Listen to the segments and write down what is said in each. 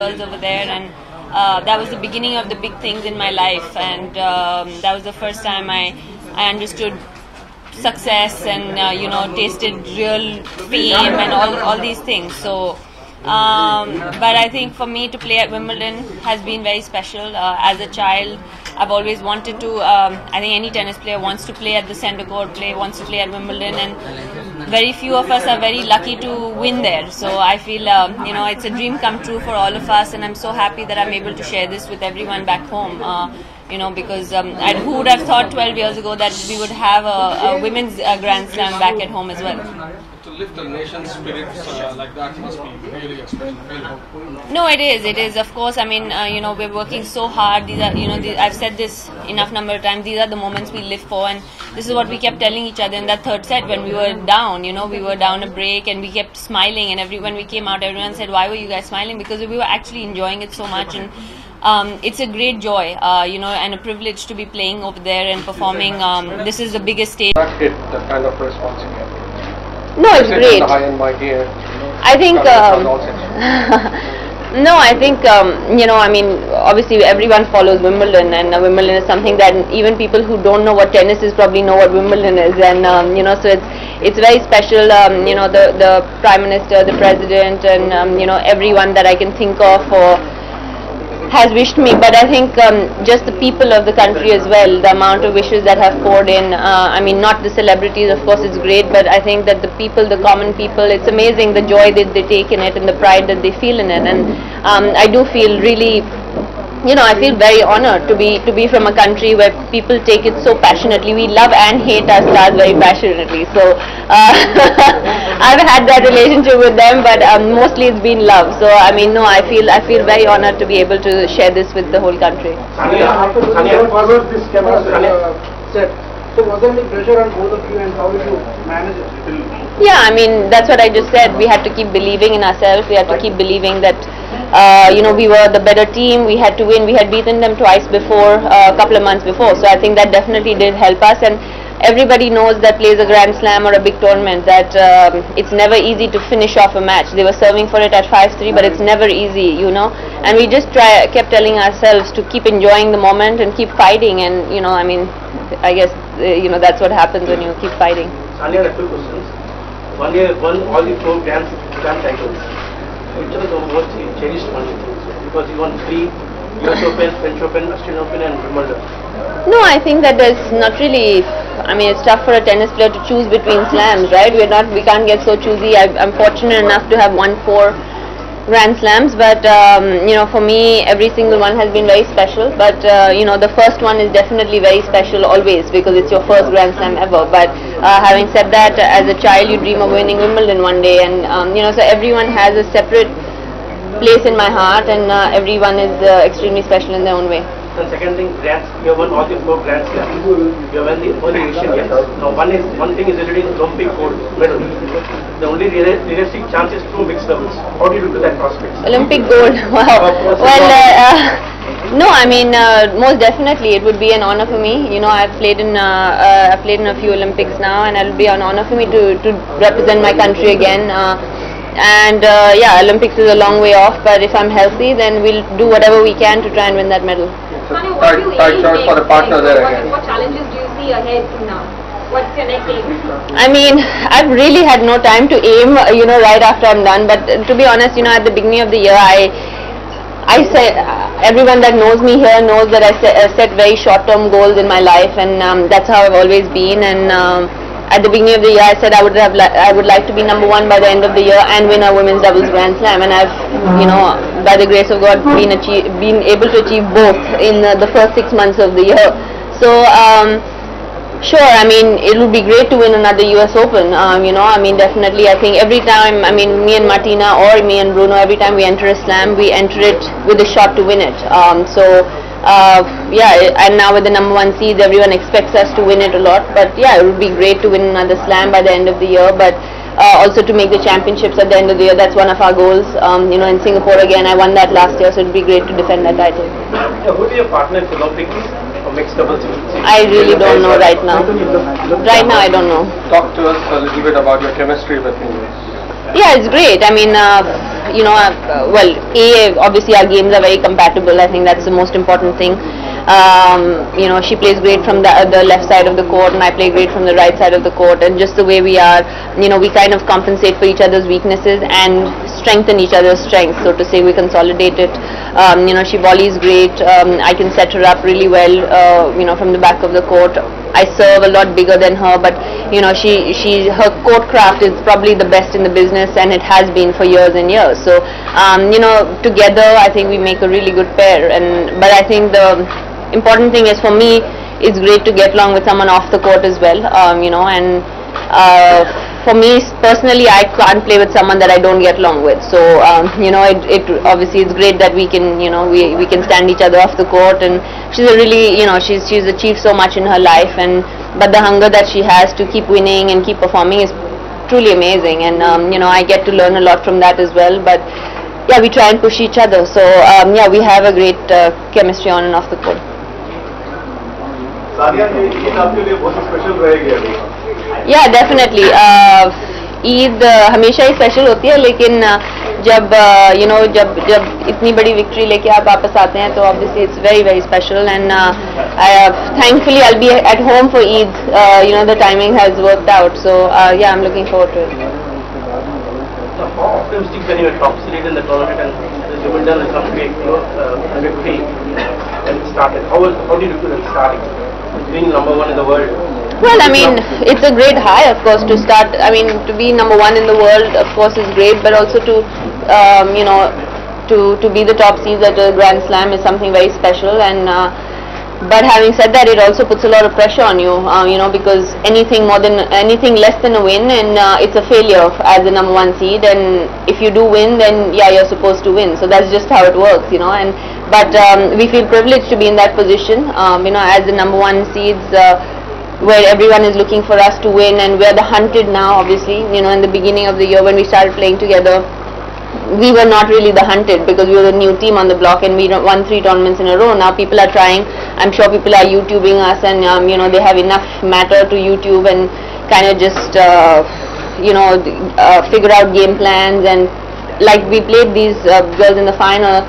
girls over there, and that was the beginning of the big things in my life, and that was the first time I understood success and tasted real fame and all these things. So but I think for me to play at Wimbledon has been very special. As a child, I've always wanted to, I think any tennis player wants to play at the centre court, wants to play at Wimbledon, and very few of us are very lucky to win there. So I feel, it's a dream come true for all of us, and I'm so happy that I'm able to share this with everyone back home. Because who would have thought 12 years ago that we would have a women's Grand Slam back at home as well. To lift the nation's spirits like that must be really a special feeling. No, it is. Of course, I mean, we're working so hard. These are, I've said this enough number of times. These are the moments we live for, and this is what we kept telling each other in that third set when we were down. We were down a break, and we kept smiling. And when we came out, everyone said, "Why were you guys smiling?" Because we were actually enjoying it so much, and it's a great joy, and a privilege to be playing over there and performing. This is the biggest stage. Not hit that kind of response you get. No, it's great. I think, no, I think, obviously everyone follows Wimbledon, and Wimbledon is something that even people who don't know what tennis is probably know what Wimbledon is, and, so it's very special. The Prime Minister, the President, and, everyone that I can think of has wished me, but I think just the people of the country as well, the amount of wishes that have poured in, not the celebrities, of course it's great, but I think that the people, the common people, it's amazing the joy that they take in it and the pride that they feel in it, and I do feel really, I feel very honored to be from a country where people take it so passionately. We love and hate our stars very passionately, so I've had that relationship with them, but mostly it's been love. So I feel very honored to be able to share this with the whole country. Sania, this camera set. So was there any pressure on both of you, and how did you manage it? Yeah, that's what I just said. We had to keep believing in ourselves. We had to keep believing that we were the better team. We had to win. We had beaten them twice before, a couple of months before. So I think that definitely did help us. And everybody knows that plays a Grand Slam or a big tournament that it's never easy to finish off a match. They were serving for it at 5-3, but it's never easy, And we just kept telling ourselves to keep enjoying the moment and keep fighting. And I guess that's what happens when you keep fighting. Sania, I have two questions. One year won all the 4 Grand titles. Which are the most cherished ones? Because you won 3 US Open, French Open, Australian Open, and Wimbledon. No, I think that there's not really. It's tough for a tennis player to choose between slams, right? We can't get so choosy. I'm fortunate enough to have won 4 Grand Slams, but for me, every single one has been very special. But the first one is definitely very special always because it's your first Grand Slam ever. But having said that, as a child, you dream of winning Wimbledon one day, and so everyone has a separate place in my heart, and everyone is extremely special in their own way. The second thing, you have won all the 4 Grand Slams. You have won the only Asian Games. Now, one thing is already Olympic gold medal. The only realistic chance is 2 mixed doubles. How do you look at that prospect? Olympic gold, wow. Well, no, most definitely it would be an honor for me. I've played in a few Olympics now, and it'll be an honor for me to represent my country again. Olympics is a long way off, but if I'm healthy, then we'll do whatever we can to try and win that medal. Tight choice for the partner there again. What challenges do you see ahead from now? What's your next aim? I've really had no time to aim, right after I'm done. But to be honest, at the beginning of the year, I say everyone that knows me here knows that I set very short-term goals in my life, and that's how I've always been. And at the beginning of the year, I said I would like to be #1 by the end of the year and win a women's doubles Grand Slam, and I've by the grace of God been able to achieve both in the first 6 months of the year. So sure, it would be great to win another US Open. Definitely, I think every time, me and Martina or me and Bruno, every time we enter a slam, we enter it with a shot to win it. And now with the #1 seeds, everyone expects us to win it a lot. But yeah, it would be great to win another slam by the end of the year. But also to make the championships at the end of the year, that's one of our goals. In Singapore again, I won that last year, so it would be great to defend that title. Who is your partner in Olympics or mixed doubles? I really don't know right now. Right now, I don't know. Talk to us a little bit about your chemistry with him. Yeah, it's great. I mean, well, obviously our games are very compatible. I think that's the most important thing. She plays great from the left side of the court, and I play great from the right side of the court. And just the way we are, we kind of compensate for each other's weaknesses and strengthen each other's strengths. So to say, we consolidate it. She volleys great. I can set her up really well. From the back of the court. I serve a lot bigger than her, but her court craft is probably the best in the business, and it has been for years and years. So together I think we make a really good pair. But I think the important thing is, for me, it's great to get along with someone off the court as well. For me personally, I can't play with someone that I don't get along with. So obviously it's great that we can we can stand each other off the court, and she's a really she's achieved so much in her life, but the hunger that she has to keep winning and keep performing is truly amazing, and I get to learn a lot from that as well. But yeah, we try and push each other. So we have a great chemistry on and off the court. Sania, ये आपके लिए बहुत special रहेगी अभी. Yeah, definitely. Eid हमेशा ही special होती है, लेकिन जब जब इतनी बड़ी विक्ट्री लेके आप वापस आते हैं, तो obviously it's very very special, and thankfully I'll be at home for Eid. The timing has worked out, so yeah, I'm looking forward to it. So how optimistic when you are top seed in the tournament and the Wimbledon will come to a victory when it started? How do you do that starting? Being number one in the world. Well, I mean, it's a great high, of course, to start. I mean, to be number one in the world, of course, is great, but also to to be the top seeds at a Grand Slam is something very special. And but having said that, it also puts a lot of pressure on you, because anything less than a win, and it's a failure as the number one seed. And if you do win, then yeah, you're supposed to win. So that's just how it works, But we feel privileged to be in that position, as the number one seeds, where everyone is looking for us to win, and we're the hunted now. Obviously, in the beginning of the year when we started playing together, we were not really the hunted, because we were the new team on the block, and we won 3 tournaments in a row. Now people are trying. I'm sure people are YouTubing us, and they have enough matter to YouTube and kind of just figure out game plans. And like, we played these girls in the final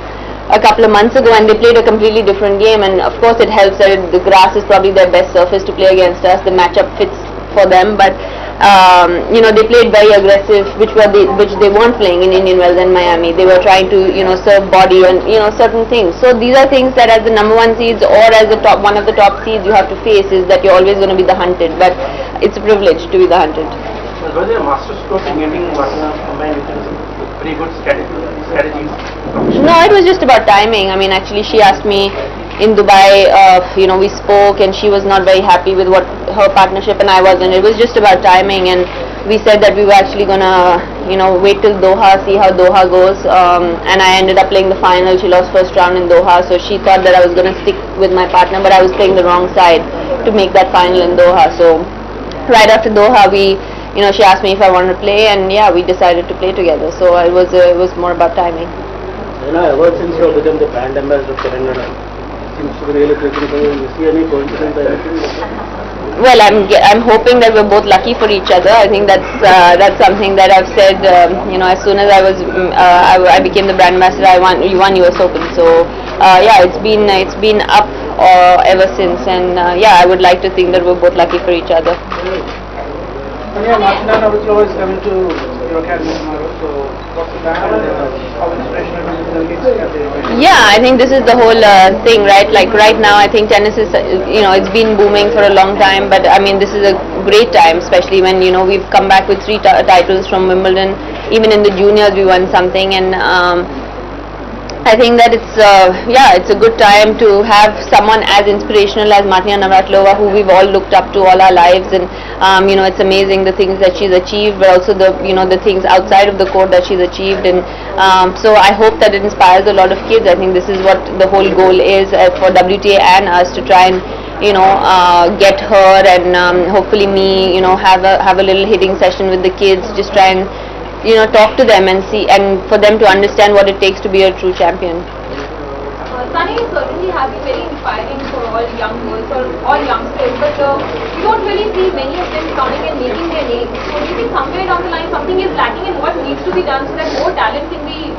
a couple of months ago, and they played a completely different game, and of course it helps that the grass is probably their best surface to play against us. The matchup fits for them, but they played very aggressive, which they weren't playing in Indian Wells and Miami. They were trying to serve body and certain things. So these are things that, as the number one seeds or as one of the top seeds, you have to face, is that you're always going to be the hunted. But it's a privilege to be the hunted. Was there a master stroke in getting Rachana combined with pretty good strategies? No, it was just about timing. I mean, actually, she asked me in Dubai, we spoke, and she was not very happy with what her partnership, and I wasn't. It was just about timing, and we said that we were actually gonna, wait till Doha, see how Doha goes. And I ended up playing the final. She lost first round in Doha, so she thought that I was gonna stick with my partner, but I was playing the wrong side to make that final in Doha. So right after Doha, she asked me if I wanted to play, and yeah, we decided to play together. So it was more about timing. Ever since you have become the brand ambassador of Telangana, seems to be really clicking. You see any coincidence? Well, I'm hoping that we're both lucky for each other. I think that's something that I've said. As soon as I became the brand ambassador, we won US Open. So yeah, it's been up ever since, and yeah, I would like to think that we're both lucky for each other. Rachana is coming to your academy tomorrow, so what's the plan and how inspirational is the Yeah, I think this is the whole thing, right? Like right now, I think tennis is, it's been booming for a long time, but I mean, this is a great time, especially when, we've come back with 3 titles from Wimbledon. Even in the juniors, we won something, and I think that it's a good time to have someone as inspirational as Sania Mirza, who we've all looked up to all our lives, and it's amazing the things that she's achieved, but also the the things outside of the court that she's achieved. And so I hope that it inspires a lot of kids. I think this is what the whole goal is for WTA and us, to try and get her, and hopefully me have a little hitting session with the kids, just try and talk to them and see, and for them to understand what it takes to be a true champion. Sania certainly has been very inspiring for all young girls or all youngsters, but we don't really see many of them coming and making their name. So do you think somewhere down the line something is lacking, and what needs to be done so that more talent can be,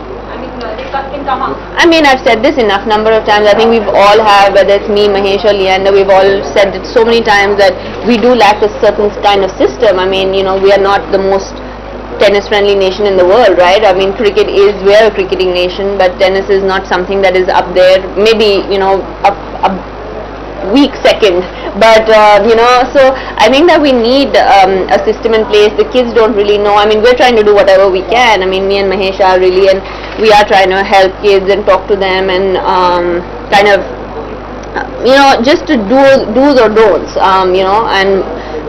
they can come out? I mean, I've said this enough number of times. I think we've all have, whether it's me, Mahesh or Leander, we've all said it so many times that we do lack a certain kind of system. I mean, you know, we are not the most tennis-friendly nation in the world, right? I mean, we are a cricketing nation, but tennis is not something that is up there. Maybe, you know, a weak second, but you know, so I think that we need a system in place. The kids don't really know. I mean, we're trying to do whatever we can. I mean, me and Mahesh are really, and we are trying to help kids and talk to them and kind of, you know, just to do's or don'ts, you know, and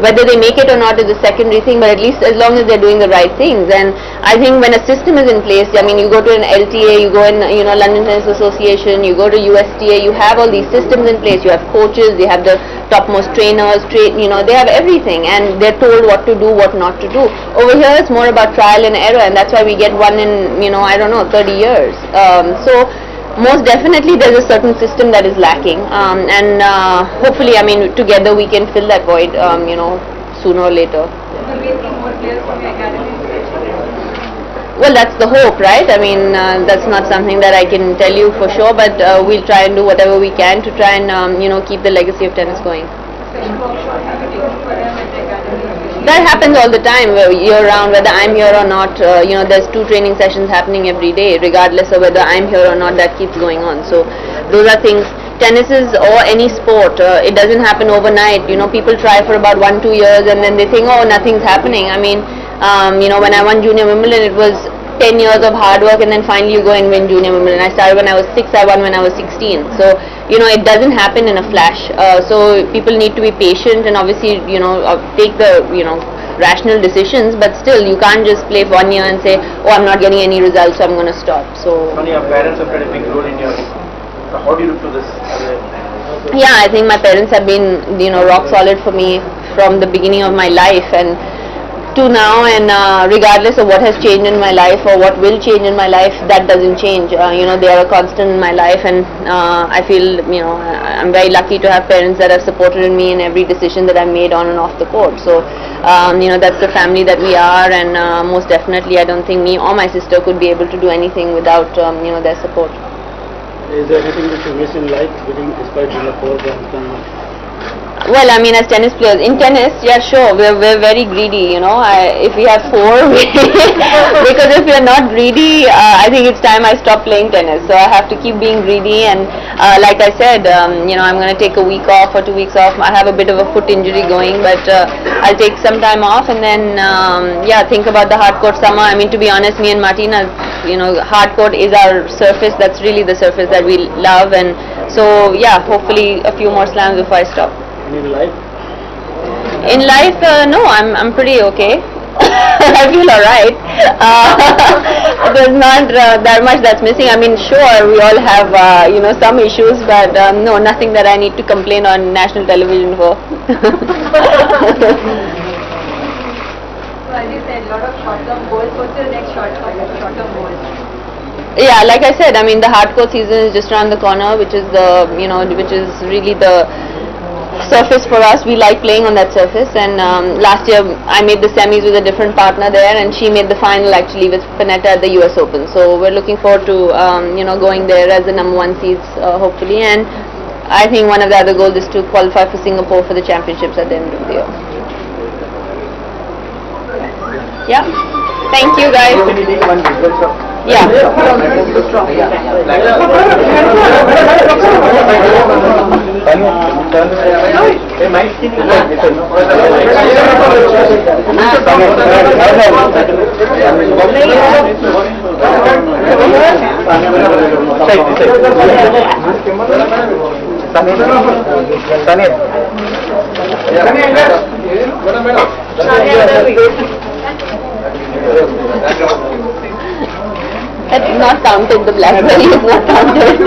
whether they make it or not is a secondary thing, but at least as long as they're doing the right things. And I think when a system is in place, I mean, you go to an LTA, you go in, you know, London Tennis Association, you go to USTA, you have all these systems in place. You have coaches, you have the topmost trainers, you know, they have everything, and they're told what to do, what not to do. Over here, it's more about trial and error, and that's why we get one in, you know, I don't know, 30 years. So most definitely there's a certain system that is lacking, and hopefully, I mean, together we can fill that void, you know, sooner or later. Well, that's the hope, right? I mean, that's not something that I can tell you for sure, but we'll try and do whatever we can to try and, you know, keep the legacy of tennis going. That happens all the time, year round, whether I'm here or not. You know, there's 2 training sessions happening every day, regardless of whether I'm here or not. That keeps going on. So those are things. Tennis is, or any sport, it doesn't happen overnight. You know, people try for about 1-2 years and then they think, oh, nothing's happening. I mean, you know, when I won Junior Wimbledon, it was 10 years of hard work, and then finally you go and win Junior Wimbledon. I started when I was 6, I won when I was 16. So, you know, it doesn't happen in a flash. So people need to be patient and obviously, you know, take the, you know, rational decisions, but still you can't just play for 1 year and say, oh, I'm not getting any results, so I'm going to stop. So Your parents have played a big role in your, how do you look to this? Yeah, I think my parents have been, you know, rock solid for me from the beginning of my life and to now, and regardless of what has changed in my life or what will change in my life, that doesn't change. You know, they are a constant in my life, and I feel, you know, I'm very lucky to have parents that have supported me in every decision that I've made on and off the court. So, you know, that's the family that we are, and most definitely I don't think me or my sister could be able to do anything without, you know, their support. Is there anything that you miss in life, despite being a poor person? Well, I mean, as tennis players, in tennis, yeah, sure, we're very greedy, you know. If we have 4, because if we're not greedy, I think it's time I stop playing tennis. So I have to keep being greedy, and like I said, you know, I'm going to take a week off or 2 weeks off. I have a bit of a foot injury going, but I'll take some time off, and then, yeah, think about the hard court summer. I mean, to be honest, me and Martina, you know, hard court is our surface. That's really the surface that we love, and so, yeah, hopefully a few more slams before I stop. In life? In life, no, I'm pretty okay. I feel alright. There's not that much that's missing. I mean, sure, we all have, you know, some issues, but no, nothing that I need to complain on national television for. So as you said, a lot of short-term goals. What's your next short-term goal? Yeah, like I said, I mean, the hardcore season is just around the corner, which is the, you know, which is really the surface for us. We like playing on that surface, and last year I made the semis with a different partner there, and she made the final actually with Vanitha at the US Open. So we're looking forward to, you know, going there as the #1 seeds, hopefully, and I think one of the other goals is to qualify for Singapore for the championships at the end of the year. Yeah, thank you guys. Yeah. That's not counted, the blackberry is not counted.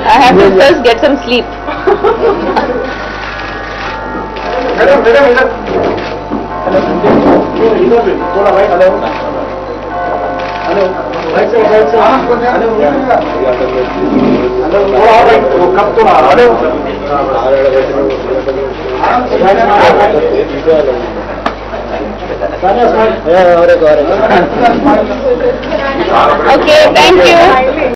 I have to first get some sleep. Okay, thank you.